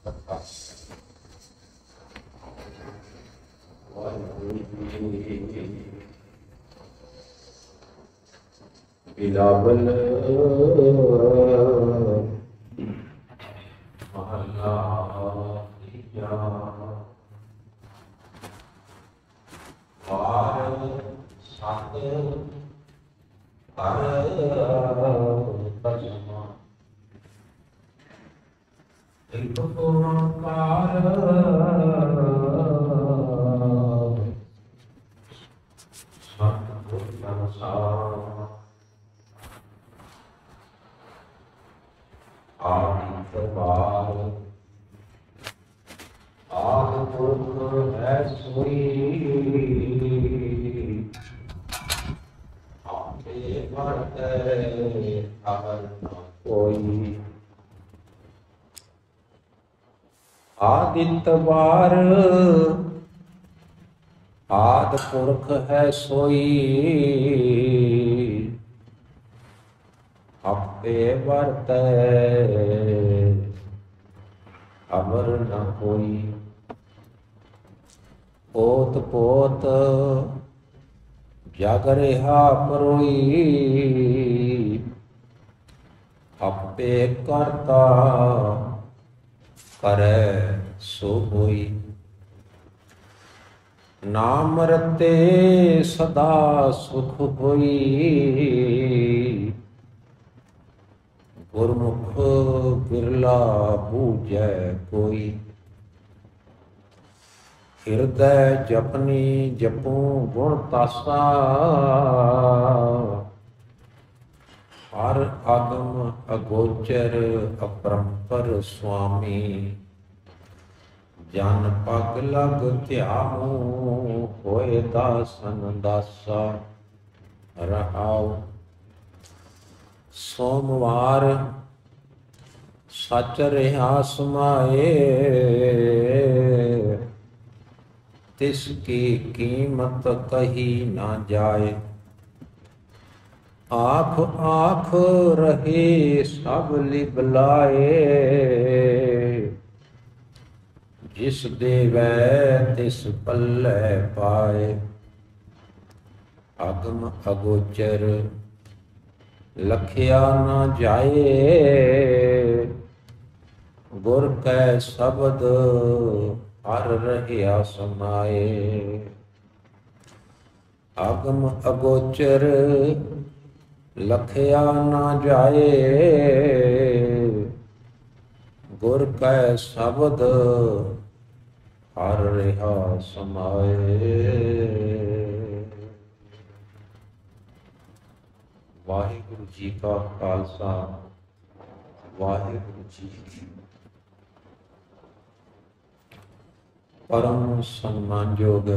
कथा। बिलावल महला तीजा। वार सत कर तस्मा एक ओंकार सतगुर प्रसाद। आदि बार आदि पुरख है सोई आपे वर्तै अवर न कोई। आदित्य बार आदि पुरख है सोई आपे वर्तै अवर न कोई। पोत पोत जग रहा परोई आपे करता करे सो होई। नाम रते सदा सुख होई गुरमुख बिरला बूझै कोई। हृदय जपनी जपू गुण तासा हर आगम अगोचर अपरंपर स्वामी। जन पग लग ध्यानु होए दासन दासा रहाओ। सोमवार सच रहा समाए तिसकी कीमत कही ना जाए। आँख आँख रहे सब लिबलाए जिस देवै तिस पल्लै पाए। अगम अगोचर लखिया न जाए गुर कै शब्द हर रहिया समाए। अगम अगोचर लखिया न जाए गुर कै शब्द हर रहा समाए। वाहिगुरु जी का खालसा वाहिगुरु जी की परम सन्मानयोग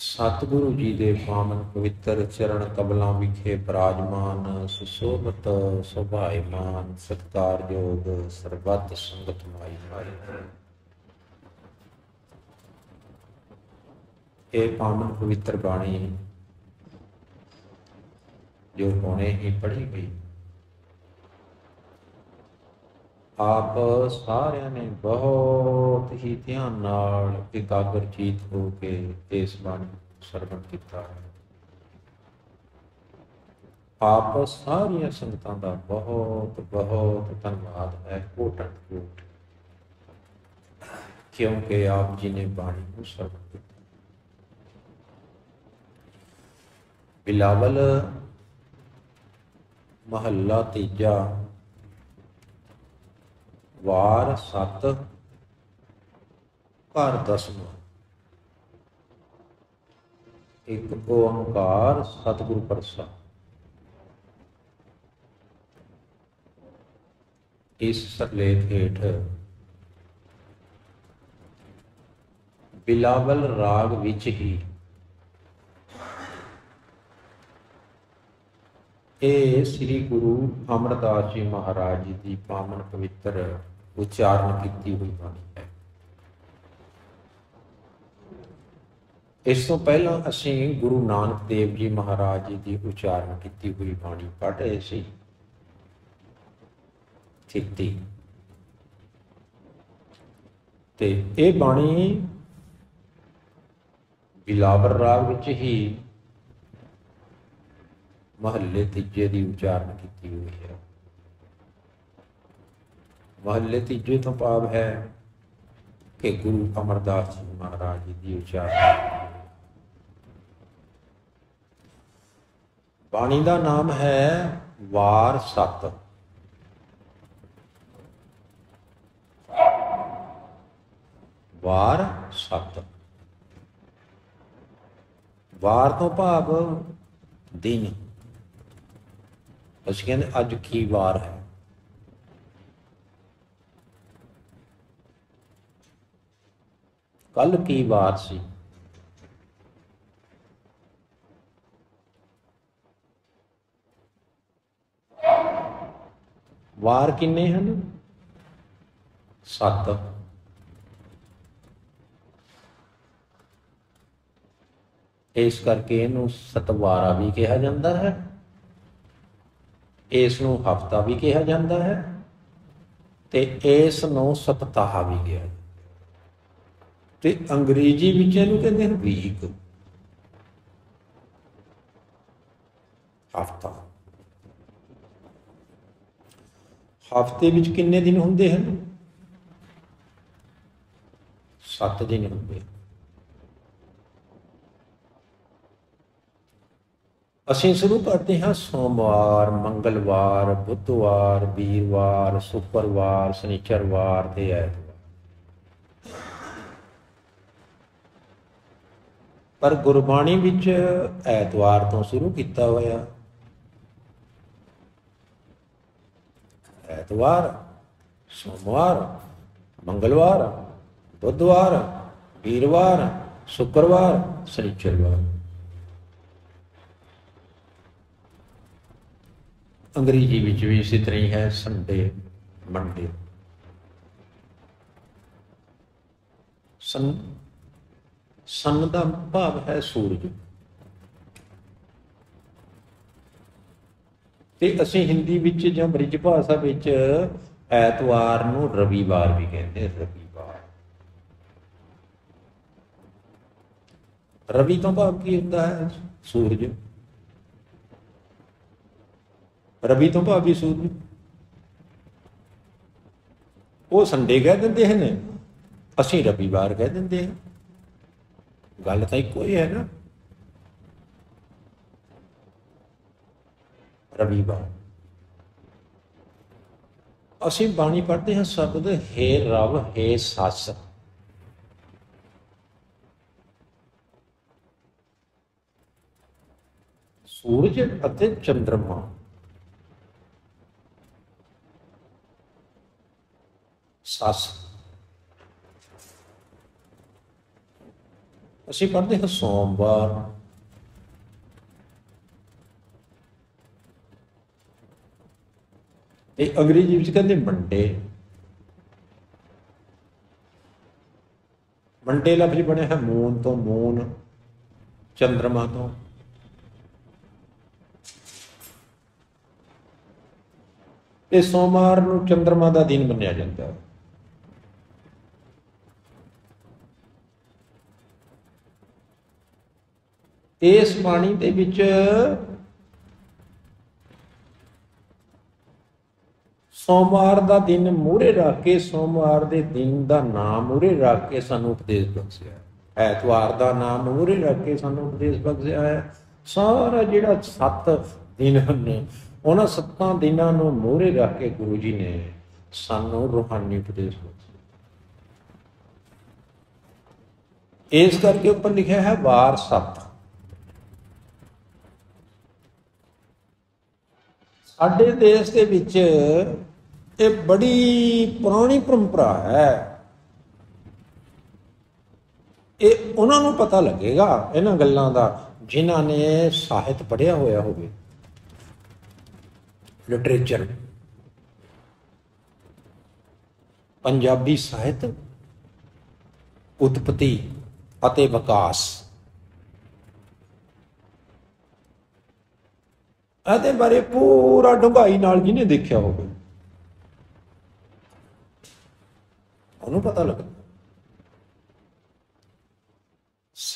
सतगुरु जी दे पावन पवित्र चरण कमलों विखे विराजमान सुशोभित सुभाईमान सत्कारयोग सर्बत संगत माई माई। ये पावन पवित्र बाणी जो हुणे ही पढ़ी गई आप सारिਆਂ ने बहुत ही ध्यान नाल एकाग्रचित हो के इस बाणी सरवण किया है। आप सारिया संगतां दा बहुत बहुत धन्यवाद है कोटन कोट, क्योंकि आप जी ने बाणी को सरवण किया। बिलावल महला तीजा वार सत घर दसवां। एक ओंकार सतगुरु प्रसाद। इस सरलेख हेठ बिलावल राग विच ही ये श्री गुरु अमरदास जी महाराज जी की पावन पवित्र उच्चारण की हुई बाणी है। इस तो पहला असी गुरु नानक देव जी महाराज जी की उच्चारण की हुई बाणी पढ़ रहे सी। थिती ਤੇ ਇਹ ਬਾਣੀ ਬਿਲਾਵਰ ਰਾਗ ਵਿੱਚ ਹੀ महल्ले तीजे की उचारण की हुई है। महल्ले तीजे तो भाव है कि गुरु अमरदास जी महाराज जी की उचारण। बाणी का नाम है वार सत। वार सत, वार तो भाव दिन। ਅਸੀਂ ਕਹਿੰਦੇ ਅੱਜ ਕੀ ਵਾਰ ਹੈ। ਕੱਲ ਕੀ ਵਾਰ ਸੀ। ਵਾਰ ਕਿੰਨੇ ਹਨ? 7। ਇਸ ਕਰਕੇ ਇਹਨੂੰ ਸਤਵਾਰਾ ਵੀ ਕਿਹਾ ਜਾਂਦਾ ਹੈ, ਇਸ ਨੂੰ ਹਫਤਾ ਵੀ ਕਿਹਾ ਜਾਂਦਾ ਹੈ ਤੇ ਇਸ ਨੂੰ ਸਪਤਾਹ ਵੀ ਕਿਹਾ ਜਾਂਦਾ ਤੇ ਅੰਗਰੇਜ਼ੀ ਵਿੱਚ ਇਹਨੂੰ ਕਹਿੰਦੇ ਹਨ ਵੀਕ। ਹਫਤਾ। ਹਫਤੇ ਵਿੱਚ ਕਿੰਨੇ ਦਿਨ ਹੁੰਦੇ ਹਨ? 7 ਦਿਨ ਹੁੰਦੇ। ਅਸੀਂ शुरू करते हैं सोमवार, मंगलवार, बुधवार, वीरवार, शुक्रवार, शनिचरवार ते ऐतवार। पर गुरबाणी विच ऐतवार तो शुरू किया होया। ऐतवार, सोमवार, मंगलवार, बुधवार, वीरवार, शुक्रवार, शनिचरवार। अंग्रेजी विच भी इसी तरह ही है, संडे, मंडे। सन का भाव है सूरज। ते असीं हिंदी विच जां ब्रिज भाषा विच ऐतवार नूं रविवार भी कहते। रविवार, रवि तो भाव की होता है? सूरज। रवि तो भावी सूरज। वो संडे कह देंगे हैं, असीं रविवार कह देंगे हैं। गल तो इको ही है ना। रविवार। असीं बाणी पढ़ते हैं शब्द हे रब हे सस। सूरज अते चंद्रमा। सस। असीं पढ़ते हैं सोमवार। ये अंग्रेजी विच कहते मंडे। मंडे लफ्ज बने है मून तो, मून चंद्रमा तो। ये सोमवार नूं चंद्रमा का दिन मन्निया जाता है। इस बाणी दे विच सोमवार का दिन मूहरे रख के, सोमवार के दिन का नाम मूहरे रख के सानू उपदेश बख्शिया है। ऐतवार का नाम मूहरे रख के सानू उपदेश बख्शिया है। सारा जिहड़ा 7 दिन हैं उन्हां 7 दिनां नूं मूहरे रख के गुरु जी ने सानू रूहानी उपदेश बख्शिया। इस करके ऊपर लिखा है वार 7। साडे देश के विच ये बड़ी पुरानी परंपरा है। ये उन्होंने पता लगेगा इन्हां गल्लां दा जिन्हां ने साहित्य पढ़िया होया होवे, लिटरेचर, पंजाबी साहित्य, उत्पत्ति अते विकास। ਇਹਦੇ ਬਾਰੇ पूरा ਡੂੰਘਾਈ ਨਾਲ ਜਿਹਨੇ ਦੇਖਿਆ ਹੋਵੇ ਉਹਨੂੰ ਪਤਾ ਲੱਗਦਾ।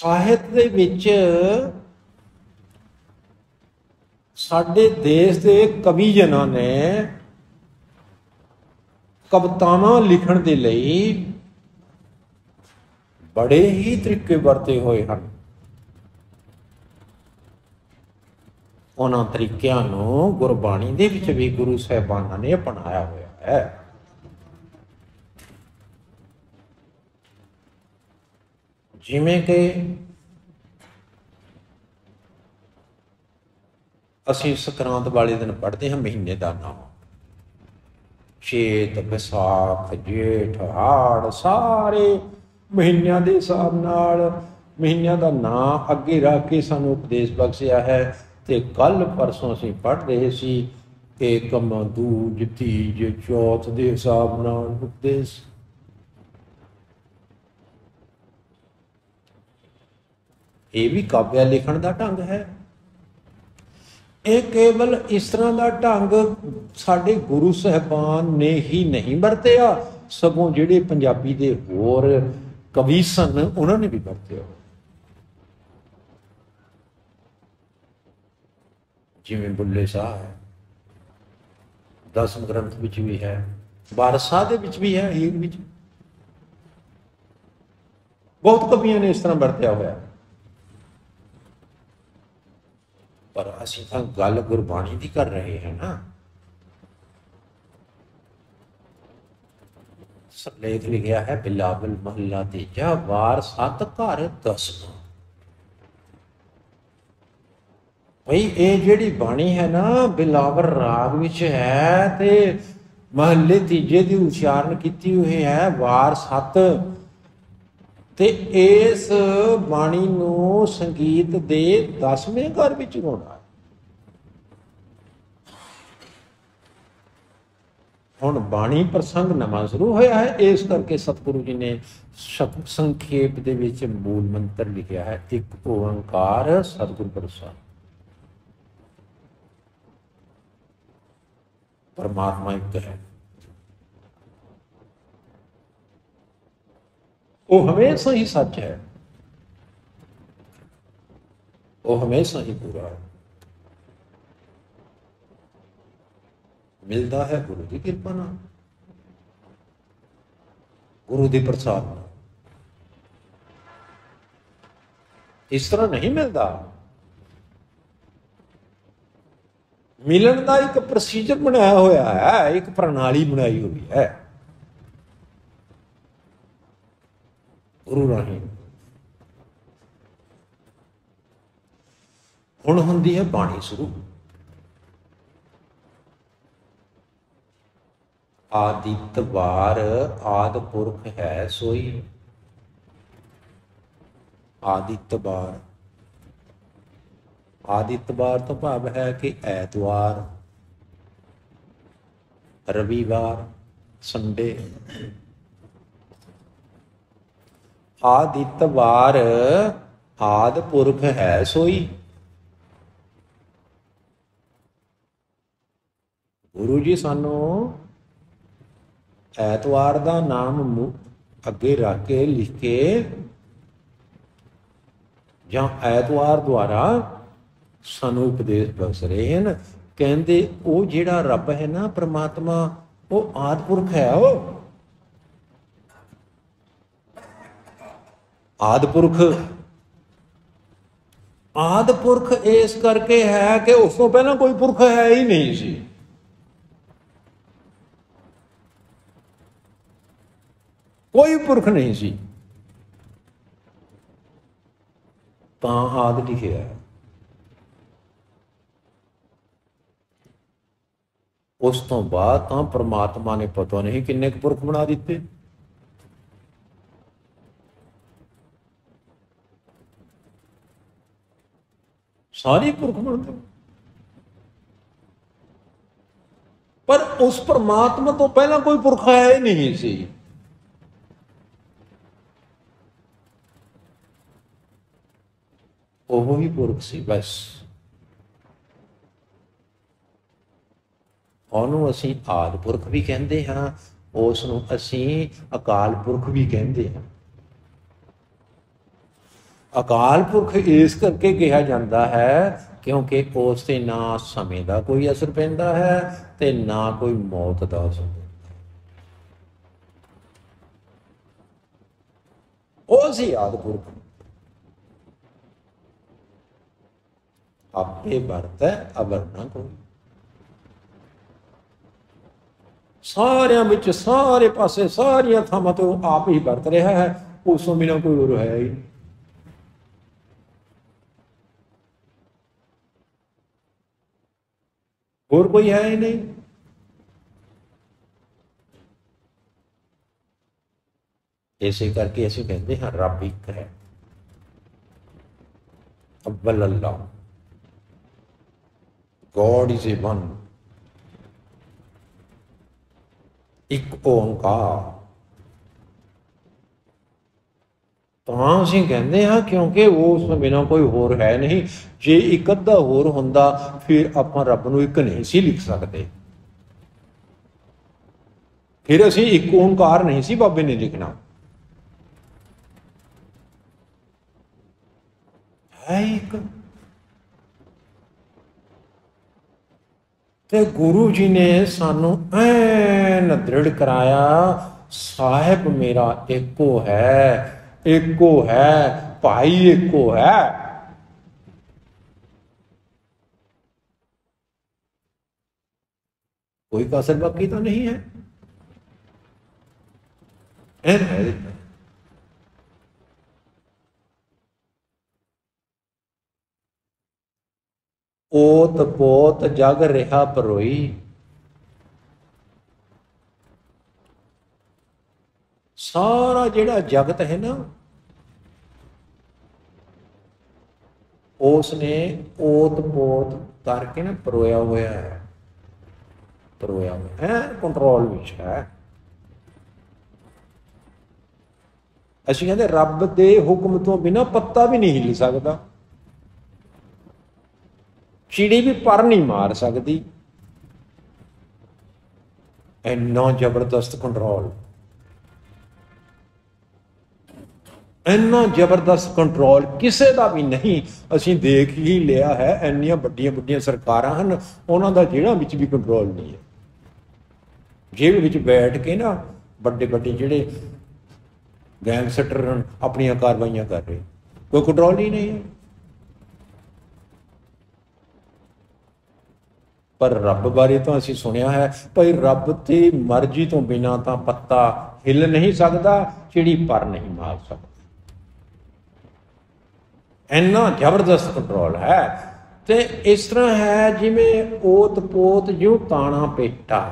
ਸਾਹਿਤ ਦੇ ਵਿੱਚ ਸਾਡੇ ਦੇਸ਼ ਦੇ ਕਵੀ ਜਨਾਂ ਨੇ ਕਵਿਤਾਵਾਂ ਲਿਖਣ ਦੇ ਲਈ ਬੜੇ ਹੀ ਤਰੀਕੇ ਵਰਤੇ ਹੋਏ ਹਨ। ਉਹਨਾਂ ਤਰੀਕਿਆਂ ਨੂੰ ਗੁਰਬਾਣੀ ਦੇ ਵਿੱਚ ਵੀ ਗੁਰੂ ਸਾਹਿਬਾਨਾਂ ਨੇ ਅਪਣਾਇਆ ਹੋਇਆ ਹੈ। ਜਿਵੇਂ ਕਿ ਅਸੀਂ ਸੰਕਰਾਂਤ ਵਾਲੇ ਦਿਨ ਪੜ੍ਹਦੇ ਹਾਂ ਮਹੀਨੇ ਦਾ ਨਾਮ, ਚੇਤ, ਵਿਸਾਖ, ਜੇਠ, ਹਾੜ, ਸਾਰੇ ਮਹੀਨਿਆਂ ਦੇ ਹਿਸਾਬ ਨਾਲ ਮਹੀਨਿਆਂ ਦਾ ਨਾਂ ਅੱਗੇ ਰੱਖ ਕੇ ਸਾਨੂੰ ਉਪਦੇਸ਼ ਬਖਸ਼ਿਆ ਹੈ। ਤੇ ਕੱਲ ਪਰਸੋਂ ਅਸੀਂ ਪੜ੍ਹ ਰਹੇ ਸੀ ਏਕਮ, ਦੂਜ, ਤੀਜ, ਚੌਥ ਦੇ ਹਿਸਾਬ ਨਾਲ ਉਪਦੇਸ਼। ਇਹ ਵੀ ਕਾਵਿਆ ਲਿਖਣ ਦਾ ਢੰਗ ਹੈ। ਇਹ ਕੇਵਲ ਇਸ ਤਰ੍ਹਾਂ ਦਾ ਢੰਗ ਸਾਡੇ ਗੁਰੂ ਸਾਹਿਬਾਨ ਨੇ ਹੀ ਨਹੀਂ ਵਰਤਿਆ, ਸਗੋਂ ਜਿਹੜੇ ਪੰਜਾਬੀ ਦੇ ਹੋਰ ਕਵੀ ਸਨ ਉਹਨਾਂ ਨੇ ਵੀ ਵਰਤਿਆ। ਜਿਵੇਂ ਬੁੱਲੇ ਸ਼ਾਹ ਹੈ, ਦਸਮ ਗ੍ਰੰਥ ਵਿੱਚ ਵੀ ਹੈ, ਵਾਰਸਾ ਦੇ ਵਿੱਚ ਵੀ ਹੈ, ਹੀਰ ਵਿੱਚ ਬਹੁਤ ਕਵੀਆਂ ਨੇ ਇਸ ਤਰ੍ਹਾਂ ਵਰਤਿਆ ਹੋਇਆ। ਪਰ ਅਸੀਂ ਤਾਂ ਗੱਲ ਗੁਰਬਾਣੀ ਦੀ ਕਰ ਰਹੇ ਹਾਂ ਨਾ। ਸਰਲੇਖ ਲਿਖਿਆ ਹੈ ਬਿਲਾਵਲ ਮਹੱਲਾ ਤੀਜਾ, ਵਾਰ 7 ਘਰ 10। ਭਈ ਇਹ ਜਿਹੜੀ ਬਾਣੀ ਹੈ ਨਾ ਬਿਲਾਵਲ ਰਾਗ ਵਿੱਚ ਹੈ ਤੇ ਮਹੱਲੇ ਤੀਜੇ ਦੀ ਉਚਾਰਨ ਕੀਤੀ ਹੋਈ ਹੈ, ਵਾਰ 7। ਤੇ ਇਸ ਬਾਣੀ ਨੂੰ ਸੰਗੀਤ ਦੇ 10ਵੇਂ ਘਰ ਵਿੱਚ ਗਾਉਣਾ। ਹੁਣ ਬਾਣੀ ਪ੍ਰਸੰਗ ਨਵਾਂ ਸ਼ੁਰੂ ਹੋਇਆ ਹੈ, ਇਸ ਕਰਕੇ ਸਤਿਗੁਰੂ ਜੀ ਨੇ ਸੰਖੇਪ ਦੇ ਵਿੱਚ ਮੂਲ ਮੰਤਰ ਲਿਖਿਆ ਹੈ, ਇੱਕ ਓੰਕਾਰ ਸਤਿਗੁਰ ਪ੍ਰਸਾਦਿ। परमात्मा एक है, वो हमेशा ही सच है, वो हमेशा ही पूरा है। मिलता है गुरु की कृपा नाल, गुरु की प्रसाद नाल। इस तरह नहीं मिलता। मिलन का एक प्रोसीजर बनाया होया है, एक प्रणाली बनाई हुई है गुरु राही। हुण हुंदी है बाणी शुरू। आदितवार आदि पुरख है सोई। आदितवार, आदितवार तो भाव है कि ऐतवार, रविवार, संडे। आदितवार आदि पुरख है सोई। गुरु जी सानू ऐतवार का नाम अगे रख के लिख के ਜਾਂ ਐਤਵਾਰ ਦੁਆਰਾ ਸਾਨੂੰ ਉਪਦੇਸ਼ ਬਖਸ਼ ਰਹੇ ਹਨ। ਕਹਿੰਦੇ ਉਹ ਜਿਹੜਾ ਰੱਬ ਹੈ ਨਾ ਪ੍ਰਮਾਤਮਾ, ਉਹ ਆਦਿ ਪੁਰਖ ਹੈ। ਉਹ ਆਦਿ ਪੁਰਖ, ਆਦਿ ਪੁਰਖ ਇਸ ਕਰਕੇ ਹੈ ਕਿ ਉਸ ਤੋਂ ਪਹਿਲਾਂ ਕੋਈ ਪੁਰਖ ਹੈ ਹੀ ਨਹੀਂ ਸੀ। ਕੋਈ ਪੁਰਖ ਨਹੀਂ ਸੀ, ਤਾਂ ਆਦਿ ਲਿਖਿਆ ਹੈ। ਉਸ ਤੋਂ ਬਾਅਦ ਤਾਂ ਪ੍ਰਮਾਤਮਾ ਨੇ ਪਤਾ ਨਹੀਂ ਕਿੰਨੇ ਕੁ ਪੁਰਖ ਬਣਾ ਦਿੱਤੇ। ਸਾਰੇ ਪੁਰਖ ਬਣਦੇ, ਪਰ ਉਸ ਪ੍ਰਮਾਤਮਾ ਤੋਂ ਪਹਿਲਾਂ ਕੋਈ ਪੁਰਖ ਹੈ ਹੀ ਨਹੀਂ ਸੀ। ਉਹ ਹੀ ਪੁਰਖ ਸੀ ਬਸ। ਉਹਨੂੰ ਅਸੀਂ ਆਦਿ ਪੁਰਖ ਵੀ ਕਹਿੰਦੇ ਹਾਂ, ਉਸ ਨੂੰ ਅਸੀਂ ਅਕਾਲ ਪੁਰਖ ਵੀ ਕਹਿੰਦੇ ਹਾਂ। ਅਕਾਲ ਪੁਰਖ ਇਸ ਕਰਕੇ ਕਿਹਾ ਜਾਂਦਾ ਹੈ ਕਿਉਂਕਿ ਉਸ ਤੇ ਨਾ ਸਮੇਂ ਦਾ ਕੋਈ ਅਸਰ ਪੈਂਦਾ ਹੈ ਤੇ ਨਾ ਕੋਈ ਮੌਤ ਦਾ ਅਸਰ ਪੈਂਦਾ। ਉਹ ਸੀ ਆਦਿ ਪੁਰਖ, ਆਪੇ ਵਰਤੈ ਅਵਰ ਨਾ ਕੋਈ। ਸਾਰਿਆਂ ਵਿੱਚ, ਸਾਰੇ ਪਾਸੇ, ਸਾਰੀਆਂ ਥਾਵਾਂ ਤੋਂ ਆਪ ਹੀ ਵਰਤ ਰਿਹਾ ਹੈ, ਉਸ ਤੋਂ ਬਿਨਾਂ ਕੋਈ ਹੋਰ ਹੈ ਹੀ ਨਹੀਂ। ਹੋਰ ਕੋਈ ਹੈ ਹੀ ਨਹੀਂ। ਇਸੇ ਕਰਕੇ ਅਸੀਂ ਕਹਿੰਦੇ ਹਾਂ ਰੱਬ ਇੱਕ ਹੈ, ਅਵਲ ਅੱਲਾਹ, ਗੋਡ ਇਜ਼ ਏ ਵਨ, ਇੱਕ ਓਂਕਾਰ। ਤਾਂ ਅਸੀਂ ਕਹਿੰਦੇ ਹਾਂ ਕਿਉਂਕਿ ਉਸ ਤੋਂ ਬਿਨਾਂ ਕੋਈ ਹੋਰ ਹੈ ਨਹੀਂ। ਜੇ ਇੱਕ ਅੱਧਾ ਹੋਰ ਹੁੰਦਾ ਫਿਰ ਆਪਾਂ ਰੱਬ ਨੂੰ ਇੱਕ ਨਹੀਂ ਸੀ ਲਿਖ ਸਕਦੇ, ਫਿਰ ਅਸੀਂ ਇੱਕ ਓਂਕਾਰ ਨਹੀਂ ਸੀ ਬਾਬੇ ਨੇ ਲਿਖਣਾ। ਹੈ ਇੱਕ। ਤੇ ਗੁਰੂ ਜੀ ਨੇ ਸਾਨੂੰ ਐਨ ਦ੍ਰਿੜ ਕਰਾਇਆ, ਸਾਹਿਬ ਮੇਰਾ ਇੱਕੋ ਹੈ, ਇੱਕੋ ਹੈ, ਭਾਈ ਇੱਕੋ ਹੈ। कोई कसर बाकी तो नहीं है। ओत पोत जग रिहा परोई, सारा जिहड़ा जगत है ना उसने ओत पोत करके ना परोया होया है, परोया हुआ है, कंट्रोल विच है। ਅਸੀਂ ਕਹਿੰਦੇ ਰੱਬ ਦੇ ਹੁਕਮ ਤੋਂ ਬਿਨਾਂ ਪੱਤਾ ਵੀ ਨਹੀਂ ਹਿੱਲ ਸਕਦਾ, ਚਿੜੀ ਵੀ ਪਰ ਨਹੀਂ ਮਾਰ ਸਕਦੀ। ਇੰਨਾ ਜ਼ਬਰਦਸਤ ਕੰਟਰੋਲ, ਇੰਨਾ ਜ਼ਬਰਦਸਤ ਕੰਟਰੋਲ ਕਿਸੇ ਦਾ ਵੀ ਨਹੀਂ। ਅਸੀਂ ਦੇਖ ਹੀ ਲਿਆ ਹੈ, ਇੰਨੀਆਂ ਵੱਡੀਆਂ ਵੱਡੀਆਂ ਸਰਕਾਰਾਂ ਹਨ, ਉਹਨਾਂ ਦਾ ਜਿਹੜਾ ਵਿੱਚ ਵੀ ਕੰਟਰੋਲ ਨਹੀਂ ਹੈ। ਜੇਲ੍ਹ ਵਿੱਚ ਬੈਠ ਕੇ ਨਾ ਵੱਡੇ ਵੱਡੇ ਜਿਹੜੇ ਗੈਂਗਸਟਰ ਆਪਣੀਆਂ ਕਾਰਵਾਈਆਂ ਕਰ ਰਹੇ, ਕੋਈ ਕੰਟਰੋਲ ਹੀ ਨਹੀਂ ਹੈ। ਪਰ ਰੱਬ ਬਾਰੇ ਤਾਂ ਅਸੀਂ ਸੁਣਿਆ ਹੈ ਭਾਈ ਰੱਬ ਦੀ ਮਰਜ਼ੀ ਤੋਂ ਬਿਨਾਂ ਤਾਂ ਪੱਤਾ ਹਿੱਲ ਨਹੀਂ ਸਕਦਾ, ਚਿੜੀ ਪਰ ਨਹੀਂ ਮਾਰ ਸਕਦੀ। ਇੰਨਾ ਜ਼ਬਰਦਸਤ ਕੰਟਰੋਲ ਹੈ। ਤੇ ਇਸ ਤਰ੍ਹਾਂ ਹੈ ਜਿਵੇਂ ਓਤ ਪੋਤ ਜਿਉਂ ਤਾਣਾ ਪੇਟਾ,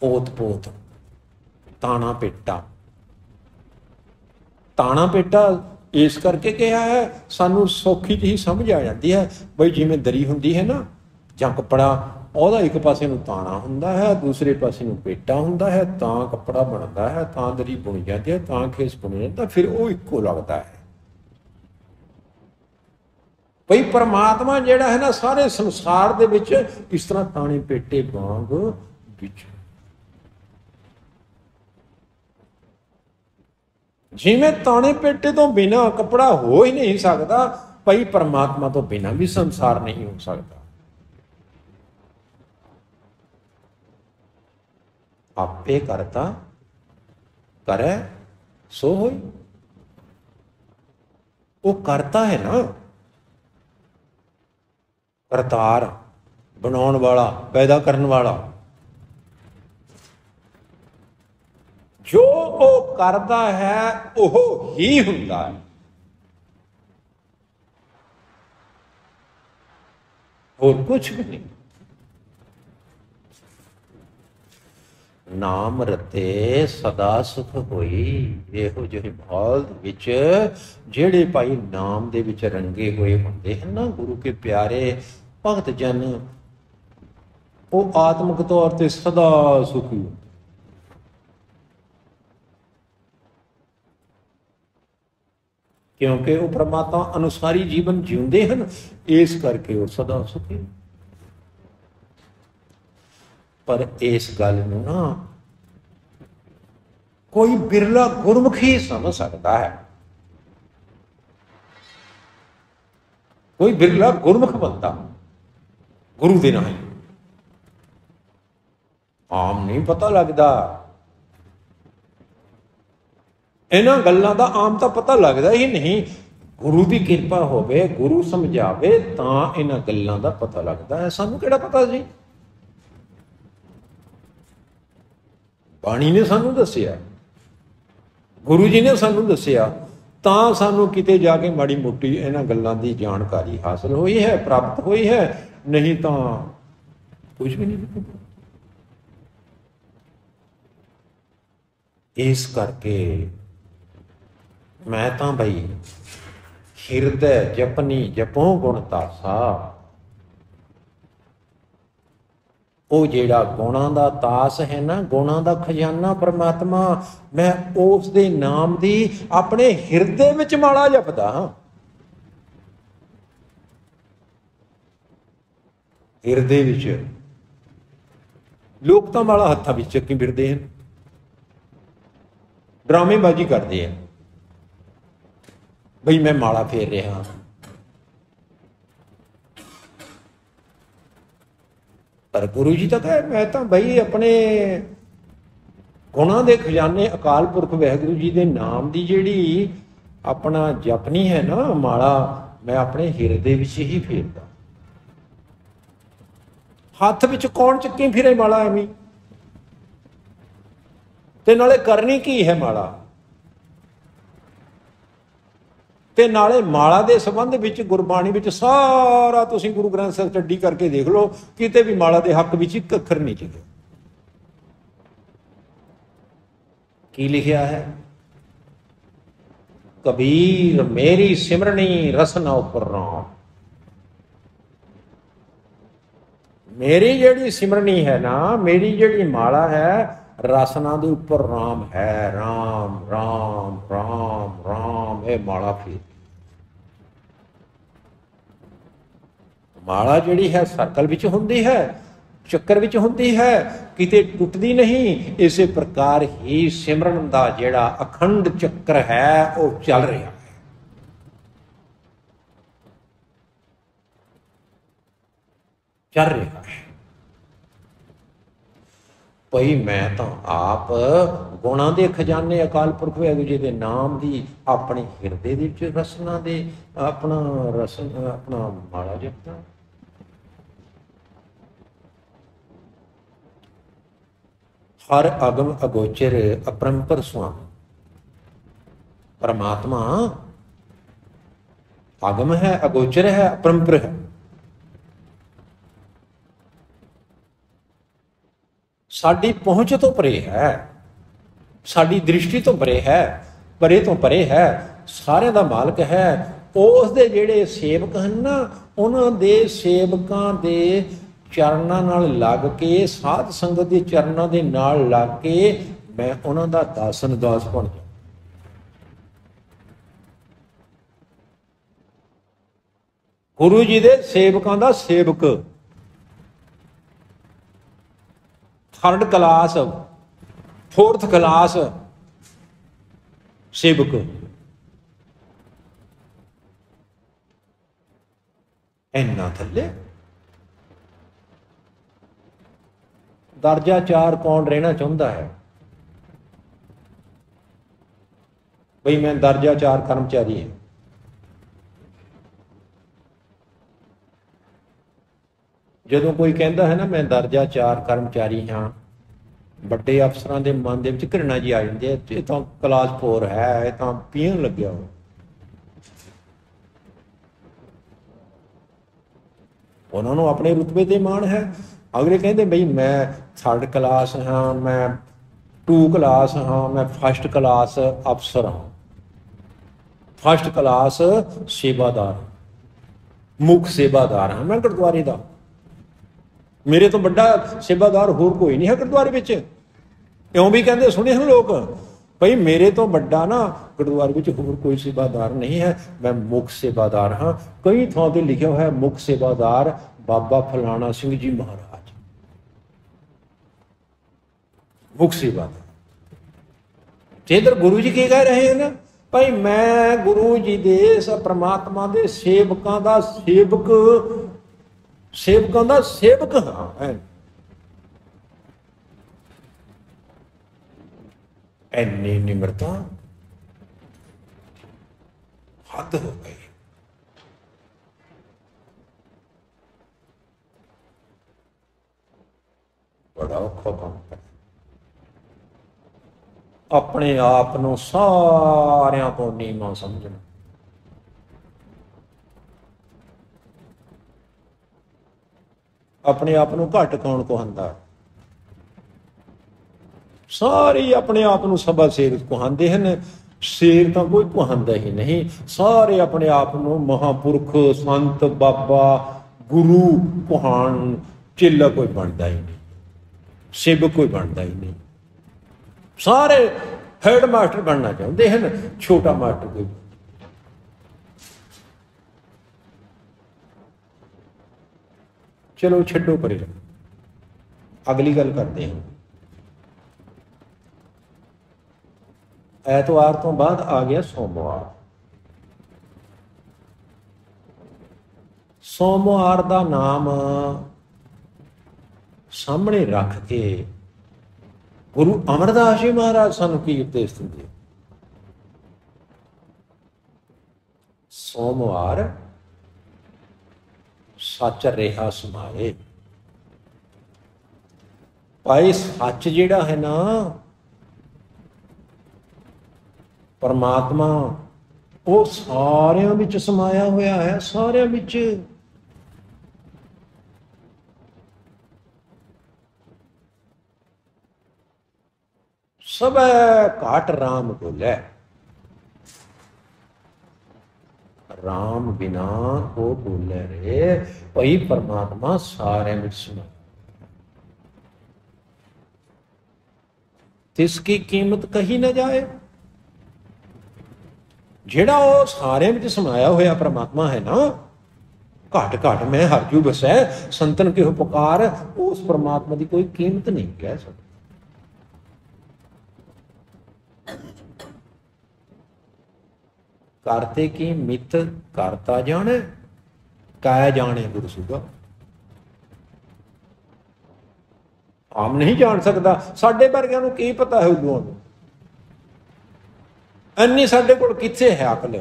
ਓਤ ਪੋਤ ਤਾਣਾ ਪੇਟਾ। ਤਾਣਾ ਪੇਟਾ ਇਸ ਕਰਕੇ ਕਿਹਾ ਹੈ, ਸਾਨੂੰ ਸੌਖੀ ਜਿਹੀ ਸਮਝ ਆ ਜਾਂਦੀ ਹੈ ਬਈ ਜਿਵੇਂ ਦਰੀ ਹੁੰਦੀ ਹੈ ਨਾ ਜਾਂ ਕੱਪੜਾ, ਉਹਦਾ ਇੱਕ ਪਾਸੇ ਨੂੰ ਤਾਣਾ ਹੁੰਦਾ ਹੈ, ਦੂਸਰੇ ਪਾਸੇ ਨੂੰ ਪੇਟਾ ਹੁੰਦਾ ਹੈ, ਤਾਂ ਕੱਪੜਾ ਬਣਦਾ ਹੈ, ਤਾਂ ਦਰੀ ਬੁਣੀ ਜਾਂਦੀ ਹੈ, ਤਾਂ ਖੇਸ ਬੁਣ ਜਾਂਦਾ, ਫਿਰ ਉਹ ਇੱਕੋ ਲੱਗਦਾ ਹੈ। ਬਈ ਪਰਮਾਤਮਾ ਜਿਹੜਾ ਹੈ ਨਾ ਸਾਰੇ ਸੰਸਾਰ ਦੇ ਵਿੱਚ ਇਸ ਤਰ੍ਹਾਂ ਤਾਣੇ ਪੇਟੇ ਵਾਂਗ ਵਿੱਚ, ਜਿਵੇਂ ਤਾਣੇ ਪੇਟੇ ਤੋਂ ਬਿਨਾਂ ਕੱਪੜਾ ਹੋ ਹੀ ਨਹੀਂ ਸਕਦਾ, ਭਾਈ ਪਰਮਾਤਮਾ ਤੋਂ ਬਿਨਾਂ ਵੀ ਸੰਸਾਰ ਨਹੀਂ ਹੋ ਸਕਦਾ। ਆਪੇ ਕਰਤਾ ਕਰੇ ਸੋ ਹੋਈ। ਉਹ ਕਰਤਾ ਹੈ ਨਾ, ਕਰਤਾਰ, ਬਣਾਉਣ ਵਾਲਾ, ਪੈਦਾ ਕਰਨ ਵਾਲਾ। ਜੋ ਉਹ ਕਰਦਾ ਹੈ ਉਹ ਹੀ ਹੁੰਦਾ ਹੈ। ਹੋਰ ਕੁਛ ਵੀ ਨਹੀਂ। ਨਾਮ ਰਤੇ ਸਦਾ ਸੁਖ ਹੋਈ। ਇਹੋ ਜਿਹੇ ਮਾਹੌਲ ਵਿੱਚ ਜਿਹੜੇ ਭਾਈ ਨਾਮ ਦੇ ਵਿੱਚ ਰੰਗੇ ਹੋਏ ਹੁੰਦੇ ਹਨ ਨਾ ਗੁਰੂ ਕੇ ਪਿਆਰੇ ਭਗਤ ਜਨ, ਉਹ ਆਤਮਿਕ ਤੌਰ ਤੇ ਸਦਾ ਸੁਖੀ, ਕਿਉਂਕਿ ਉਹ ਪਰਮਾਤਮਾ ਅਨੁਸਾਰੀ ਜੀਵਨ ਜਿਉਂਦੇ ਹਨ, ਇਸ ਕਰਕੇ ਉਹ ਸਦਾ ਸੁਖੀ। ਪਰ ਇਸ ਗੱਲ ਨੂੰ ਨਾ ਕੋਈ ਬਿਰਲਾ ਗੁਰਮੁਖੀ ਸਮਝ ਸਕਦਾ ਹੈ। कोई बिरला गुरमुख बनता गुरु दे नाल, आम नहीं पता लगता। इन्हां गल्लां दा आम तां पता लगता ही नहीं, गुरु की किरपा होवे, गुरु समझावे तां इन्हां गल्लां दा पता लगता है। सानू किहड़ा पता सी? बाणी ने सानू दस्सिया, गुरु जी ने सानू दस्सिया, तां सानू किते जाके माड़ी मोटी इन्हां गल्लां दी जानकारी हासिल हुई है, प्राप्त हुई है, नहीं तां कुछ भी नहीं। इस करके मैं तां बई हिरदे जपनी जपो गुण तासा, वो जेड़ा गुणा दा तास है ना, गुणा दा खजाना परमात्मा, मैं उस दे नाम दी अपने हिरदे विच माला जपदा हां। हिरदे विच लोग तां माला हत्थां विच चक्की फिरदे हैं, ड्रामेबाजी करते हैं बई मैं माला फेर रहा, पर गुरु जी तो कहे मैं तो बई अपने गुणों के खजाने अकाल पुरख वाहिगुरू जी के नाम की जिहड़ी अपना जपनी है ना माला, मैं अपने हिरदे विच ही फेरदा। हथ विच कौन चुकी फिरे माला एवं, ते नाले करनी की है माला, ते नाले माला के संबंध विच गुरबाणी विच सारा तुसीं गुरु ग्रंथ साहिब स्टडी करके देख लो, किते भी माला के हक विच एक अखर नहीं लिखिया। की लिखिया है? कबीर मेरी सिमरनी रसना उपर राम। मेरी जिहड़ी सिमरनी है ना, मेरी जिहड़ी माला है, रसना दे उपर राम है। राम राम राम राम ये माला फेर। माला जिहड़ी है सर्कल विच हुंदी है, चक्कर विच हुंदी है, किते टुटदी नहीं। इसे प्रकार ही सिमरन दा जिहड़ा अखंड चक्कर है वो चल रहा है। चल रहा है भाई। मैं तो आप गुणा के खजाने अकाल पुरख वाहिगुरू जी के नाम की अपने हिरदे दे रसना दे अपना रसन अपना माला जपदा। हर अगम अगोचर अपरंपर स्वामी परमात्मा आगम है, अगोचर है, अपरंपर है। साडी पहुंच तो परे है, साडी दृष्टि तो परे है, परे तो परे है, सारे दा मालक है। उस दे जेड़े सेवक हैं ना, उन्हां दे सेवकां दे चरनां नाल लग के, साध संगत दे चरनां दे नाल लग के मैं उन्हां दा दासन दास बन जा। गुरु जी दे सेवकां दा सेवक, थर्ड क्लास फोर्थ क्लास सेवक, इन्ना थल्ले दर्जा चार कौन रहना चाहता है? भाई मैं दर्जा चार कर्मचारी है। जदों कोई कहता है ना मैं दर्जा चार कर्मचारी हाँ, बड़े अफसरां दे मन दे विच घृणा जी आ जाती है। ये तो क्लास 4 है, ये तो पीएन लग्या हो। उन्होंने अपने रुतबे ते मान है। अगले कहते भाई मैं थर्ड क्लास हाँ, मैं 2 क्लास हाँ, मैं फर्स्ट क्लास अफसर हाँ, फर्स्ट क्लास सेवादार, मुख सेवादार हाँ मैं गुरुद्वारे का। मेरे तो बड़ा सेवादार होर कोई नहीं है गुरुद्वारे विच। क्यों भी कहते सुने हैं लोग भाई मेरे तो बड़ा ना गुरुद्वारे विच होर कोई सेवादार नहीं है, मैं मुख सेवादार हाँ। कई थां ते लिखा हुआ है मुख सेवादार बाबा फलाना सिंह जी महाराज, मुख सेवादार। इधर गुरु जी की कह रहे हैं ना, भाई मैं गुरु जी दे इस परमात्मा दे सेवकां दा सेवक, सेवकां दा सेवक हाँ। ऐनी निम्रता हद हो गई। बड़ा औखा काम है अपने आप नूं सारियां तो नीवां समझना। अपने आप नूं घट कौन कहंदा? सारे अपने आप नूं सभा शेर कहंदे हन। शेर तो कोई कहंदा ही नहीं। सारे अपने आप नूं महापुरख, संत, बाबा, गुरु कहान। चेला कोई बनता ही नहीं, सेवक कोई बनता ही नहीं। सारे हेड मास्टर बनना चाहते हैं, छोटा मास्टर कोई। चलो छड्डो परे, अगली गल करते हैं। ਐਤਵਾਰ ਤੋਂ ਬਾਅਦ ਆ ਗਿਆ ਸੋਮਵਾਰ। ਸੋਮਵਾਰ ਦਾ ਨਾਮ ਸਾਹਮਣੇ ਰੱਖ ਕੇ ਗੁਰੂ ਅਮਰਦਾਸ ਜੀ ਮਹਾਰਾਜ ਸਾਨੂੰ ਕੀ ਉਪਦੇਸ਼ ਦਿੰਦੇ? ਸੋਮਵਾਰ ਸੱਚ ਰਿਹਾ ਸਮਾਏ। ਭਾਈ ਸੱਚ ਜਿਹੜਾ ਹੈ ਨਾ परमात्मा, वो सारियां विच समाया होया है। सारियां विच सब घाट राम बोले। राम बिना को बोले रे भाई। परमात्मा सारियां विच समाया, तिसकी कीमत कही न जाए। ਜਿਹੜਾ ਉਹ ਸਾਰਿਆਂ ਵਿੱਚ ਸਮਾਇਆ ਹੋਇਆ ਪ੍ਰਮਾਤਮਾ ਹੈ ਨਾ, ਘਟ ਘਟ ਮੈਂ ਹਰਜੂ ਬਸੈ ਸੰਤਨ ਕਿਹੋ ਪੁਕਾਰ, ਉਸ ਪ੍ਰਮਾਤਮਾ ਦੀ ਕੋਈ ਕੀਮਤ ਨਹੀਂ ਕਹਿ ਸਕਦਾ। ਕਰਤੇ ਕੀ ਮਿੱਤ ਕਰਤਾ ਜਾਣੇ, ਕਾਇ ਜਾਣੇ ਗੁਰ ਸੁਗਾ। ਆਮ ਨਹੀਂ ਜਾਣ ਸਕਦਾ। ਸਾਡੇ ਵਰਗਿਆਂ ਨੂੰ ਕੀ ਪਤਾ ਹੈ ਉਦੋਂ ਨੂੰ, ਇੰਨੀ ਸਾਡੇ ਕੋਲ ਕਿੱਥੇ ਹੈ ਅਕਲ।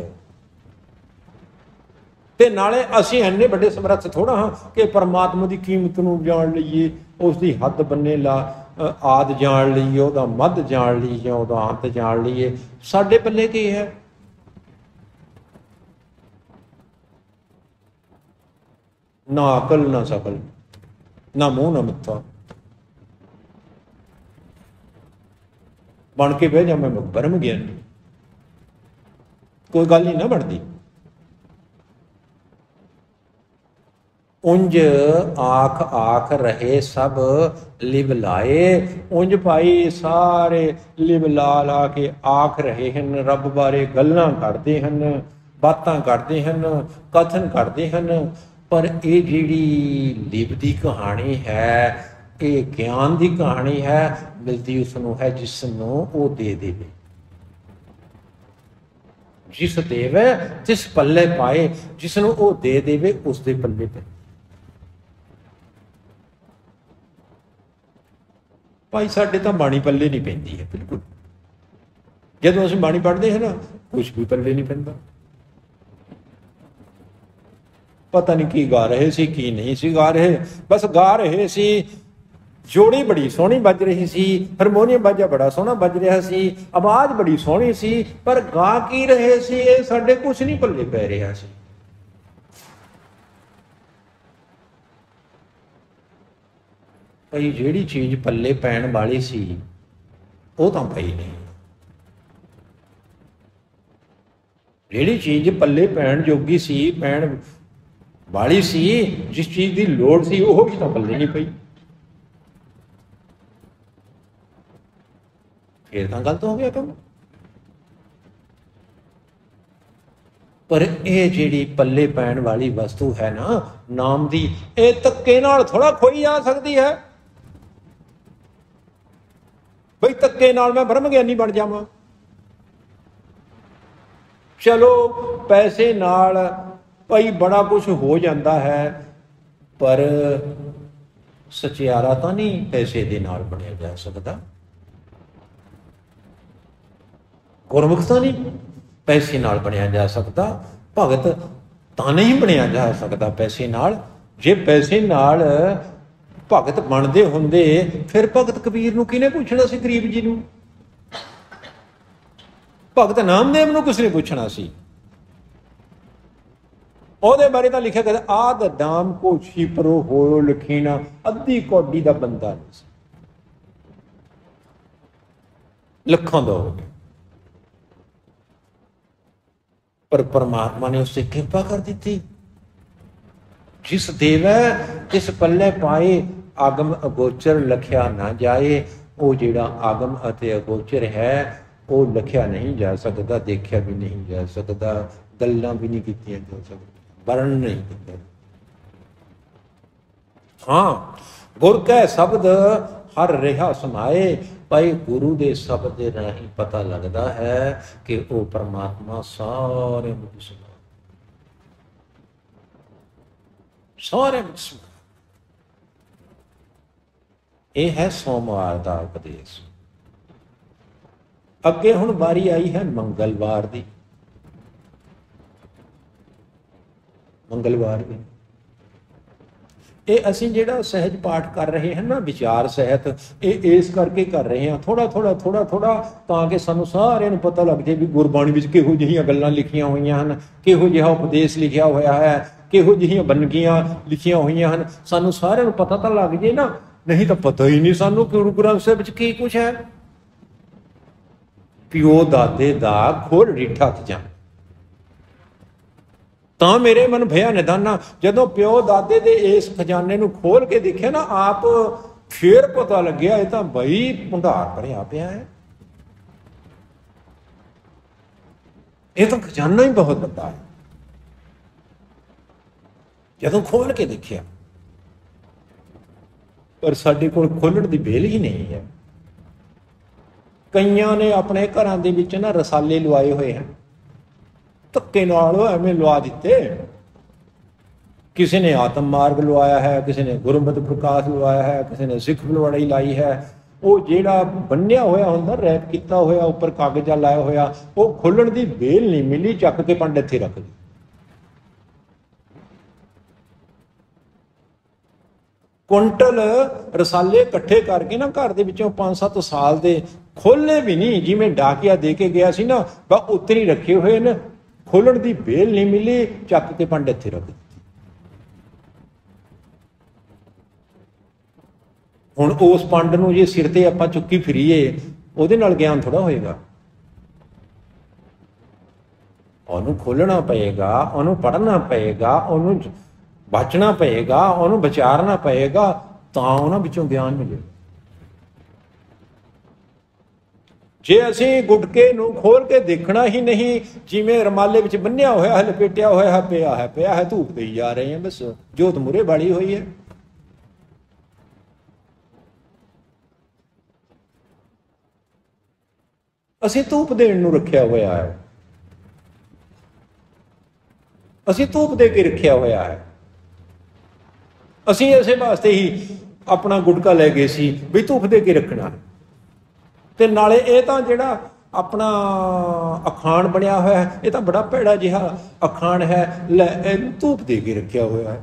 ਤੇ ਨਾਲੇ ਅਸੀਂ ਇੰਨੇ ਵੱਡੇ ਸਮਰੱਥ ਥੋੜਾ ਹਾਂ ਕਿ ਪਰਮਾਤਮਾ ਦੀ ਕੀਮਤ ਨੂੰ ਜਾਣ ਲਈਏ, ਉਸ ਦੀ ਹੱਦ ਬੰਨੇ ਲਾ ਆਦ ਜਾਣ ਲਈਏ, ਉਹਦਾ ਮੱਧ ਜਾਣ ਲਈਏ ਜਾਂ ਉਹਦਾ ਅੰਤ ਜਾਣ ਲਈਏ। ਸਾਡੇ ਪੱਲੇ ਕੀ ਹੈ? ਨਾ ਅਕਲ ਨਾ ਸਕਲ, ਨਾ ਮੂੰਹ ਨਾ ਮੱਥਾ। ਬਣ ਕੇ ਬਹਿ ਜਾ ਮੈਂ ਬ੍ਰਹਮ ਗਿਆਨੀ, कोई गल ही ना बनती। उंज आख आख रहे सब लिव लाए। उंज भाई सारे लिव ला ला के आख रहे हैं, रब बारे गल्लां करते हैं, बातां करते हैं, कथन करते हैं। पर ये जिहड़ी लिव दी कहानी है, ये ज्ञान दी कहानी है, मिलती उसनूं है जिसनूं वो दे देवे। जिस देवे तिस पल्ले पाए, जिसनों वो दे देवे उसके पल्ले पे। भाई साडे तो बाणी पल्ले नहीं पैंदी है बिल्कुल। जदों असीं बाणी पढ़ते हैं ना, कुछ भी पल्ले नहीं पैंदा। पता नहीं की गा रहे सी की नहीं सी गा रहे, बस गा रहे सी। जोड़ी बड़ी सोहनी बज रही सी, हारमोनीयम बाजा बड़ा सोहना बज रहा सी, आवाज बड़ी सोहनी सी, पर गा की रहे सी ये साडे कुछ नहीं पल्ले पै रहा सी। भाई जिहड़ी चीज पल्ले पैण वाली सी वो तां पई नहीं। जिहड़ी चीज पल्ले पैण जोगी सी, पैण वाली सी, जिस चीज की लोड़ सी वो भी तां पल्ले नहीं पई। फिर तो गलत हो गया काम। पर यह जिहड़ी पल्ले पैण वाली वस्तु है ना नाम दी, ये धक्के नाल थोड़ा खोई जा सकती है। भाई धक्के नाल मैं ब्रह्म ज्ञानी बन जावां, चलो पैसे नाल भाई बड़ा कुछ हो जाता है, पर सचियारा तो नहीं पैसे दे नाल बनिया जा सकता, गुरमुख तो नहीं पैसे नाल बनिया जा सकता, भगत तो नहीं बनिया जा सकता पैसे नाल। जे पैसे नाल भगत बनते होंदे फिर भगत कबीर नूं किहने पुछना सी, गरीब जी नूं? भगत नामदेव नूं किसने पुछना सी? ਉਹਦੇ ਬਾਰੇ ਤਾਂ ਲਿਖਿਆ ਕਿ ਆਦ ਦਾਮ ਕੋ ਛਿਪਰੋ ਹੋਇਓ ਲਖੀਣਾ, ਅੱਧੀ ਕੌਡੀ ਦਾ ਬੰਦਾ ਨਹੀਂ ਸੀ, ਲੱਖਾਂ ਦਾ ਹੋ ਗਿਆ, पर परमात्मा ने उससे कृपा कर दी थी। जिस देवै तिस पल्ले पाए, आगम अगोचर लखिया ना जाए। वो जिहड़ा आगम अते अगोचर है वो लखिया नहीं जा सकता, देखिया भी नहीं जा सकता, गल्लां भी नहीं कीतियां जा सकती, वर्ण नहीं कीता। हाँ गुर कै शब्द हर रिहा समाए, भाई गुरु दे शब्द दे राही पता लगता है कि वो परमात्मा सारे सुना, सारे सुना। यह है सोमवार का उपदेश। अगे हुण बारी आई है मंगलवार की। मंगलवार की ये असीं जिहड़ा सहज पाठ कर रहे हैं ना, विचार सहित, ये इस करके कर रहे हैं थोड़ा थोड़ा थोड़ा थोड़ा, ताकि सानूं सारिआं नूं पता लग जाए भी गुरबाणी विच किहो जिहियां गल्लां लिखियां होईयां हन, किहो जिहा उपदेश लिखिया होया है, किहो जिहियां बनगियां लिखियां होईयां हन, सानूं सारिआं नूं पता तां लग जाए ना। नहीं तो पता ही नहीं सानूं कि गुरु ग्रंथ साहिब विच की कुछ है। पिओ दादे दा खोल रिठा खजाना, ਤਾਂ ਮੇਰੇ ਮਨ ਭਇਆ ਨਿਦਾਨਾ। ਜਦੋਂ ਪਿਓ ਦਾਦੇ ਦੇ ਇਸ ਖਜ਼ਾਨੇ ਨੂੰ ਖੋਲ ਕੇ ਦੇਖਿਆ ਨਾ ਆਪ, ਫੇਰ ਪਤਾ ਲੱਗਿਆ ਇਹ ਤਾਂ ਬਈ ਭੰਡਾਰ ਭਰਿਆ ਪਿਆ ਹੈ, ਇਹ ਤਾਂ ਖਜ਼ਾਨਾ ਹੀ ਬਹੁਤ ਵੱਡਾ ਹੈ। ਜਦੋਂ ਖੋਲ ਕੇ ਦੇਖਿਆ, ਪਰ ਸਾਡੇ ਕੋਲ ਖੋਲਣ ਦੀ ਵੇਲ ਹੀ ਨਹੀਂ ਹੈ। ਕਈਆਂ ਨੇ ਆਪਣੇ ਘਰਾਂ ਦੇ ਵਿੱਚ ਨਾ ਰਸਾਲੇ ਲਵਾਏ ਹੋਏ ਹਨ, ਧੱਕੇ ਨਾਲ ਐਵੇਂ ਲਵਾ ਦਿੱਤੇ। ਕਿਸੇ ਨੇ ਆਤਮ ਮਾਰਗ ਲਵਾਇਆ ਹੈ, ਕਿਸੇ ਨੇ ਗੁਰਮਤਿ ਪ੍ਰਕਾਸ਼ ਲਵਾਇਆ ਹੈ, ਕਿਸੇ ਨੇ ਸਿੱਖ ਲੜਾਈ ਲਾਈ ਹੈ। ਉਹ ਜਿਹੜਾ ਬੰਨਿਆ ਹੋਇਆ ਹੁੰਦਾ, ਰੈਪ ਕੀਤਾ ਹੋਇਆ, ਉੱਪਰ ਕਾਗਜ਼ਾਂ ਲਾਇਆ ਹੋਇਆ, ਉਹ ਖੋਲਣ ਦੀ ਵੇਲ ਨਹੀਂ ਮਿਲੀ, ਚੱਕ ਕੇ ਪੰਡ ਇੱਥੇ ਰੱਖ ਦਿੱਤੀ। ਕੁਇੰਟਲ ਰਸਾਲੇ ਇਕੱਠੇ ਕਰਕੇ ਨਾ ਘਰ ਦੇ ਵਿੱਚੋਂ 5-7 ਸਾਲ ਦੇ ਖੋਲੇ ਵੀ ਨਹੀਂ, ਜਿਵੇਂ ਡਾਕੀਆ ਦੇ ਕੇ ਗਿਆ ਸੀ ਨਾ, ਬਸ ਉੱਤਰ ਹੀ ਰੱਖੇ ਹੋਏ ਨੇ, ਖੋਲਣ ਦੀ ਵੇਲ ਨਹੀਂ ਮਿਲੀ, ਚੱਕ ਕੇ ਪੰਡ ਇੱਥੇ ਰੱਖ ਦਿੱਤੀ। ਹੁਣ ਉਸ ਪੰਡ ਨੂੰ ਜੇ ਸਿਰ ਤੇ ਆਪਾਂ ਚੁੱਕੀ ਫਿਰੀਏ, ਉਹਦੇ ਨਾਲ ਗਿਆਨ ਥੋੜਾ ਹੋਏਗਾ। ਉਹਨੂੰ ਖੋਲਣਾ ਪਏਗਾ, ਉਹਨੂੰ ਪੜ੍ਹਨਾ ਪਏਗਾ, ਉਹਨੂੰ ਬਚਣਾ ਪਏਗਾ, ਉਹਨੂੰ ਵਿਚਾਰਨਾ ਪਏਗਾ, ਤਾਂ ਉਹਨਾਂ ਵਿੱਚੋਂ ਗਿਆਨ ਮਿਲੇ। ਜੇ ਅਸੀਂ ਗੁਟਕੇ ਨੂੰ ਖੋਲ ਕੇ ਦੇਖਣਾ ਹੀ ਨਹੀਂ, ਜਿਵੇਂ ਰਮਾਲੇ ਵਿੱਚ ਬੰਨਿਆ ਹੋਇਆ ਹੈ, ਲਪੇਟਿਆ ਹੋਇਆ ਹੈ, ਪਿਆ ਹੈ, ਧੂਪ ਦੇਈ ਜਾ ਰਹੇ ਹਾਂ, ਬਸ ਜੋਤ ਮੂਹਰੇ ਬਾਲੀ ਹੋਈ ਹੈ। ਅਸੀਂ ਧੂਪ ਦੇਣ ਨੂੰ ਰੱਖਿਆ ਹੋਇਆ ਹੈ, ਅਸੀਂ ਧੂਪ ਦੇ ਕੇ ਰੱਖਿਆ ਹੋਇਆ ਹੈ। ਅਸੀਂ ਇਸੇ ਵਾਸਤੇ ਹੀ ਆਪਣਾ ਗੁਟਕਾ ਲੈ ਗਏ ਸੀ ਵੀ ਧੂਪ ਦੇ ਕੇ ਰੱਖਣਾ। ਤੇ ਨਾਲੇ ਇਹ ਤਾਂ ਜਿਹੜਾ ਆਪਣਾ ਅਖਾਣ ਬਣਿਆ ਹੋਇਆ ਹੈ, ਇਹ ਤਾਂ ਬੜਾ ਭੈੜਾ ਜਿਹਾ ਅਖਾਣ ਹੈ, ਲੈ ਇਹਨੂੰ ਧੂਪ ਦੇ ਕੇ ਰੱਖਿਆ ਹੋਇਆ ਹੈ,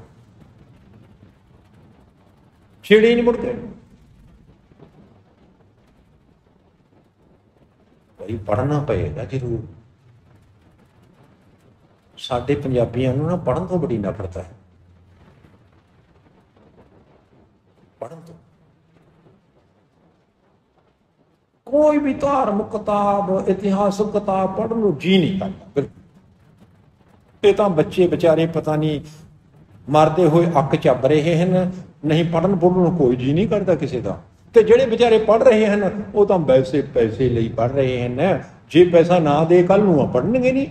ਛੇੜੇ ਨਹੀਂ ਮੁੜ ਕੇ। ਭਾਈ ਪੜ੍ਹਨਾ ਪਏਗਾ ਜ਼ਰੂਰ। ਸਾਡੇ ਪੰਜਾਬੀਆਂ ਨੂੰ ਨਾ ਪੜ੍ਹਨ ਤੋਂ ਬੜੀ ਨਫ਼ਰਤ ਹੈ, ਪੜ੍ਹਨ ਤੋਂ। कोई भी धार्मिक किताब, इतिहासक किताब पढ़ने को जी नहीं करता बिल्कुल। ये तो बच्चे बेचारे पता नहीं मरते हुए अक झब रहे हैं, नहीं पढ़न पुढ़न कोई जी नहीं करता किसी का। तो जेड़े बेचारे पढ़ रहे हैं वो तो वैसे पैसे लिए पढ़ रहे हैं, जे पैसा ना दे कल नूं पढ़नगे नहीं।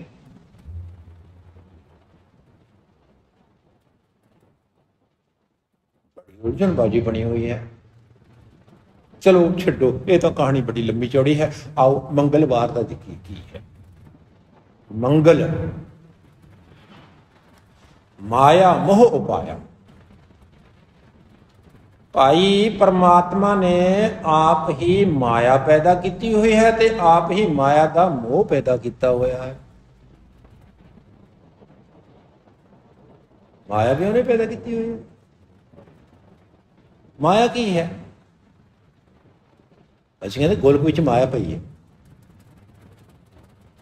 बड़ी उलझनबाजी बनी हुई है। चलो छड्डो, ये तो कहानी बड़ी लंबी चौड़ी है। आओ मंगलवार का जिक्र की है। मंगल माया मोह उपाया। भाई परमात्मा ने आप ही माया पैदा की हुई है ते आप ही माया का मोह पैदा किया हुआ है। माया भी उन्हें पैदा की हुई है। माया की है? असं कहते गोलक विच माया पई है।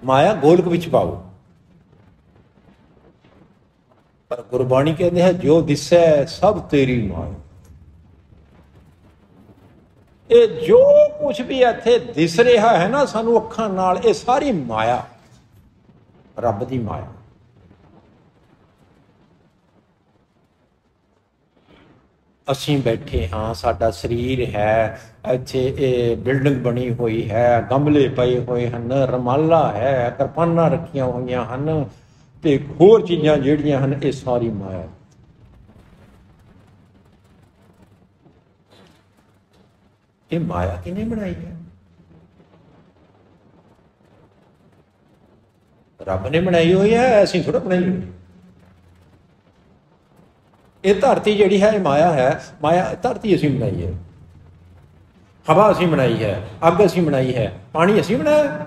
माया गोलक विच पाओ। पर गुरबाणी कहते हैं जो दिसै सब तेरी माया। ये जो कुछ भी इत्थे दिस रहा है ना सानू अखां नाल, ये सारी माया, रब दी माया। असीं बैठे हाँ, साडा शरीर है, इत्थे बिल्डिंग बनी हुई है, गमले पए हुए हैं, रमाला है, किरपाना रखियां हुई हैं ते होर चीज़ां जिहड़ियां हन, ये सारी माया। ये माया किने बनाई है? रब ने बनाई हुई है, ऐसी थोड़ा बनाई हुई। ये धरती जिहड़ी है माया है। माया धरती असीं बनाई है, हवा असीं बनाई है, अग असीं बनाई है, पानी असीं बनाया।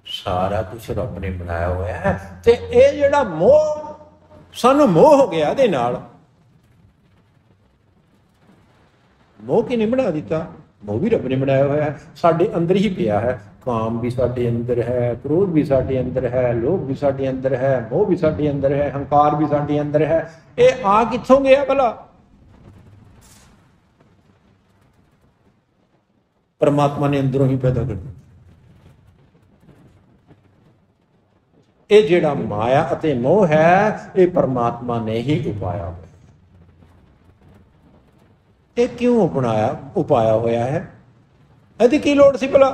सारा कुछ रब ने बनाया हुआ है। ते ये जिहड़ा मोह सानू मोह हो गया दे नाल, मोह किने बना दिता? मोह भी रब ने बनाया हुआ है, साडे अंदर ही पिया है। काम भी साडे अंदर है, क्रोध भी साडे अंदर है, लोभ भी साडे अंदर है, मोह भी साडे अंदर है, हंकार भी साडे अंदर है। ये आ कित्थों गया भला? परमात्मा ने अंदरों ही पैदा कर दिया। ये जिहड़ा माया अते मोह है, ये परमात्मा ने ही उपाया हुआ। ये क्यों उपाया होया है? यदि की लोड़ सी भला?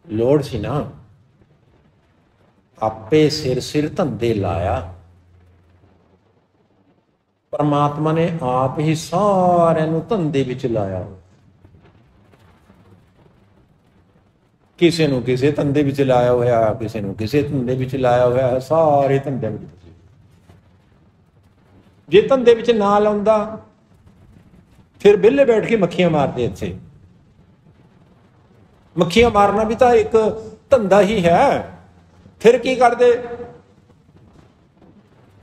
लोड़ सी ना, आपे सिर सिर धंधे लाया। परमात्मा ने आप ही सारे नूं धंधे विच लाया। किसी नूं किसी धंधे विच लाया होया, किसी नूं किसी धंधे विच लाया होया, सारे धंधे विच। जे धंधे विच ना लाउंदा फिर बिल्ले बैठ के मक्खियां मारते। इत्थे मक्खियां मारना भी तो एक धंधा ही है। फिर की करते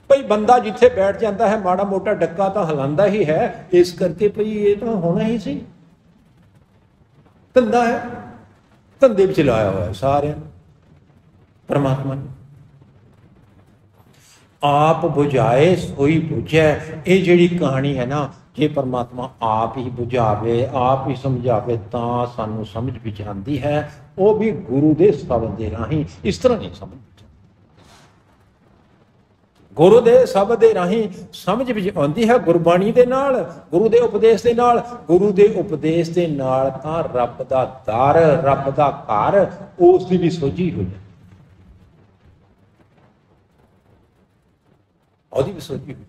भाई? बंदा जिथे बैठ जाता है माड़ा मोटा डक्का तो हिलांदा ही है, इस करके भाई ये तो होना ही सी। धंधा है, धंधे विच लाया हुआ है सारे परमात्मा ने। आप बुझाए सोई बुझे, ये जिहड़ी कहानी है ना, जे परमात्मा आप ही बुझावे, आप ही समझावे तां सानू समझ विच आंदी है। वो भी गुरु दे शब्द दे राही। इस तरह नहीं समझ, गुरु दे शब्द दे राही समझ विच आंदी है। गुरबाणी दे नाल, गुरु दे उपदेश दे नाल, गुरु दे उपदेश दे नाल तां रब दा दर, रब दा घर, उस दी भी सोझी हो जाए। ਉਹਦੀ ਵੀ ਸੋਚੀ ਹੋਈ।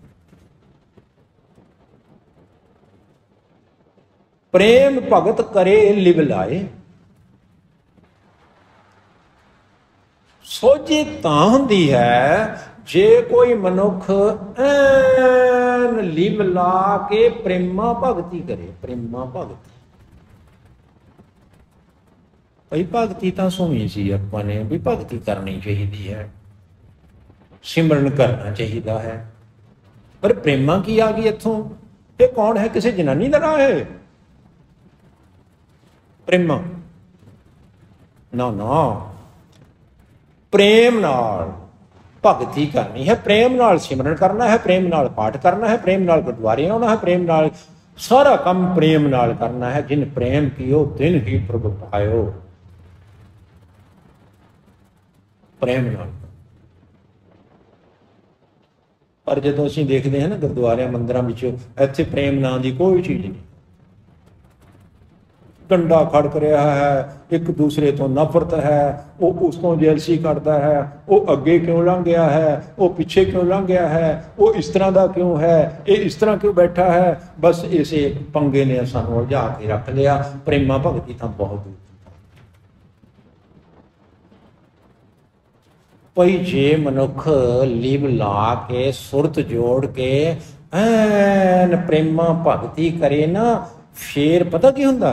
प्रेम भगत करे लिव लाए। सोझी तां हुंदी है जे कोई मनुख ऐन लिव ला के प्रेमा भगती करे। प्रेमा भगती भाई, भगती तां सुनी सी आपां ने भी भगती करनी चाहिदी है, सिमरन करना चाहिए है। पर प्रेमा की आ गई इत्थों? ये कौन है? किसी जनानी का नाम है प्रेमा? ना ना, प्रेम नाल भगती करनी है, प्रेम नाल सिमरन करना है, प्रेम नाल पाठ करना है, प्रेम नाल गुरुद्वारे आना है, प्रेम नाल सारा काम प्रेम नाल करना है। जिन प्रेम कियो दिन ही प्रभु पायो। प्रेम नाल। पर जो असीं देखते हैं ना गुरुद्वारे मंदिरों में, इत्थे प्रेम नाम की कोई चीज़ नहीं। ਡੰਡਾ ਖੜਕ ਰਿਹਾ ਹੈ, ਇੱਕ ਦੂਸਰੇ ਤੋਂ ਨਫ਼ਰਤ ਹੈ, ਉਹ ਉਸ ਤੋਂ ਜੈਲਸੀ ਕਰਦਾ ਹੈ, ਉਹ ਅੱਗੇ ਕਿਉਂ ਲੰਘ ਗਿਆ ਹੈ, ਉਹ ਪਿੱਛੇ ਕਿਉਂ ਲੰਘ ਗਿਆ ਹੈ, ਉਹ ਇਸ ਤਰ੍ਹਾਂ ਦਾ ਕਿਉਂ ਹੈ, ਇਹ ਇਸ ਤਰ੍ਹਾਂ ਕਿਉਂ ਬੈਠਾ ਹੈ। ਬਸ ਇਸੇ ਪੰਗੇ ਨੇ ਸਾਨੂੰ ਉਲਝਾ ਕੇ ਰੱਖ ਲਿਆ। ਪ੍ਰੇਮਾ ਭਗਤੀ ਤਾਂ ਬਹੁਤ ਦੂਰ ਭਈ ਜੇ ਮਨੁੱਖ ਲਿਵ ਲਾ ਕੇ ਸੁਰਤ ਜੋੜ ਕੇ ਐਨ ਪ੍ਰੇਮਾ ਭਗਤੀ ਕਰੇ ਨਾ, ਫੇਰ ਪਤਾ ਕੀ ਹੁੰਦਾ,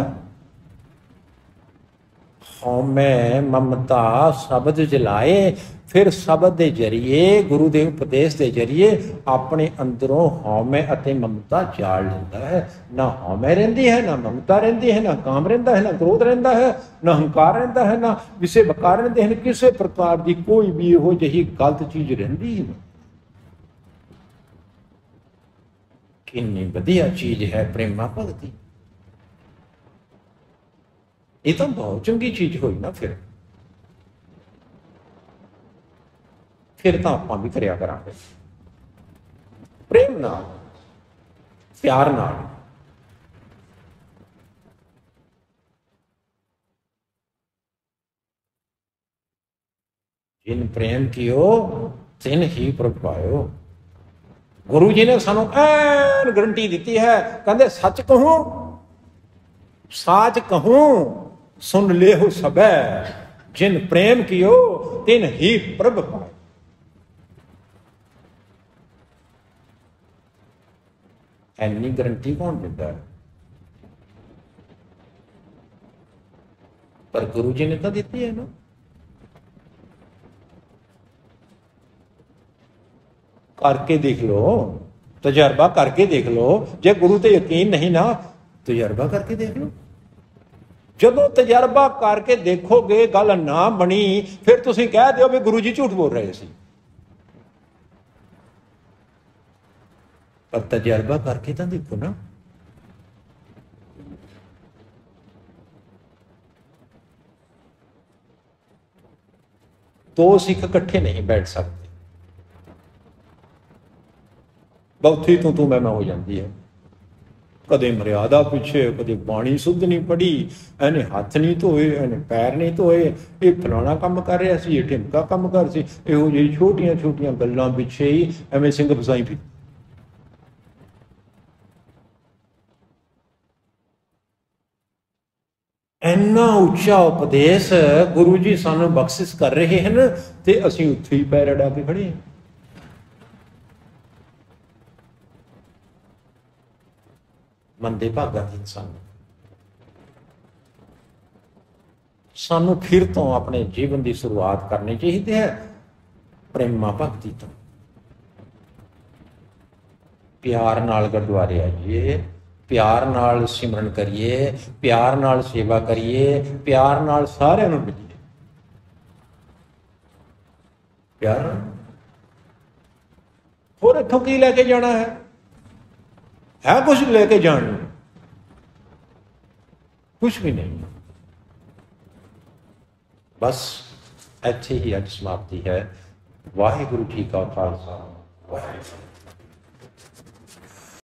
ਹਉਮੈ ਮਮਤਾ ਸ਼ਬਦ ਜਲਾਏ। ਫਿਰ ਸ਼ਬਦ ਦੇ ਜਰੀਏ, ਗੁਰੂ ਦੇ ਉਪਦੇਸ਼ ਦੇ ਜਰੀਏ ਆਪਣੇ ਅੰਦਰੋਂ ਹਉਮੈ ਅਤੇ ਮਮਤਾ ਜਾਲ ਲੈਂਦਾ ਹੈ। ਨਾ ਹਉਮੈ ਰਹਿੰਦੀ ਹੈ, ਨਾ ਮਮਤਾ ਰਹਿੰਦੀ ਹੈ, ਨਾ ਕਾਮ ਰਹਿੰਦਾ ਹੈ, ਨਾ ਕ੍ਰੋਧ ਰਹਿੰਦਾ ਹੈ, ਨਾ ਹੰਕਾਰ ਰਹਿੰਦਾ ਹੈ, ਨਾ ਵਿਸੇ ਵਕਾਰ ਰਹਿੰਦੇ ਹਨ। ਕਿਸੇ ਪ੍ਰਕਾਰ ਦੀ ਕੋਈ ਵੀ ਇਹੋ ਜਿਹੀ ਗਲਤ ਚੀਜ਼ ਰਹਿੰਦੀ ਹੀ ਨਹੀਂ। ਕਿੰਨੀ ਵਧੀਆ ਚੀਜ਼ ਹੈ ਪ੍ਰੇਮਾ ਭਗਤੀ। ਇਹ ਤਾਂ ਬਹੁਤ ਚੰਗੀ ਚੀਜ਼ ਹੋਈ ਨਾ। ਫਿਰ ਤਾਂ ਆਪਾਂ ਵੀ ਕਰਿਆ ਕਰਾਂਗੇ ਪ੍ਰੇਮ ਨਾਲ, ਪਿਆਰ ਨਾਲ। ਜਿਨ ਪ੍ਰੇਮ ਕੀਓ ਤਿਨ ਹੀ ਪ੍ਰਭ ਪਾਇਓ। ਗੁਰੂ ਜੀ ਨੇ ਸਾਨੂੰ ਐਨ ਗਰੰਟੀ ਦਿੱਤੀ ਹੈ, ਕਹਿੰਦੇ ਸੱਚ ਕਹੂੰ ਸਾਚ ਕਹੂੰ ਸੁਣ ਲਿਓ ਸਭੈ, ਜਿਨ ਪ੍ਰੇਮ ਕੀਓ ਤਿਨ ਹੀ ਪ੍ਰਭ ਪਾਇਓ। ਐਨੀ ਗਰੰਟੀ ਕੌਣ ਦਿੰਦਾ ਹੈ? ਪਰ ਗੁਰੂ ਜੀ ਨੇ ਤਾਂ ਦਿੱਤੀ ਹੈ ਨਾ। करके देख लो, तजर्बा करके देख लो। जे गुरु ते यकीन नहीं ना, तजर्बा करके देख लो। जदों तजर्बा करके देखोगे गल ना बनी, फिर तुसीं कह दिओ भी गुरु जी झूठ बोल रहे सी। पर तजर्बा करके तो देखो ना। दो सिख इकट्ठे नहीं बैठ सकते, बहुती तू मैं हो जाती है। कदे मर्यादा पिछे, कदे बाणी शुद्ध नहीं पढ़ी, इन्हें हथ नहीं धोए, इन्हें पैर नहीं धोए, ये फलाना काम कर रहा सी, ये ढिमका काम कर सी। इहो जी छोटिया छोटिया गल्लां पिछे ही एवें सिंह फसाई पी। इन्ना उच्चा उपदेश गुरु जी सानू बख्शिश कर रहे हैं ते असीं उत्थे ही पैर अड़ा के खड़े हैं। मंदे भागा दी इंसान सानू फिर तो अपने जीवन की शुरुआत करनी चाहिए है प्रेमा भगती तो। प्यार नाल गुरुद्वारे आइए, प्यार नाल सिमरन करिए, प्यार नाल सेवा करिए, प्यार नाल सारिआं नूं मिलिए। प्यार होर इत्थों की लैके जाना है कुछ लेके जाने? कुछ भी नहीं। बस इत्थे ही अज समाप्ति है। वाहिगुरू जी का खालसा, वाहिगुरू।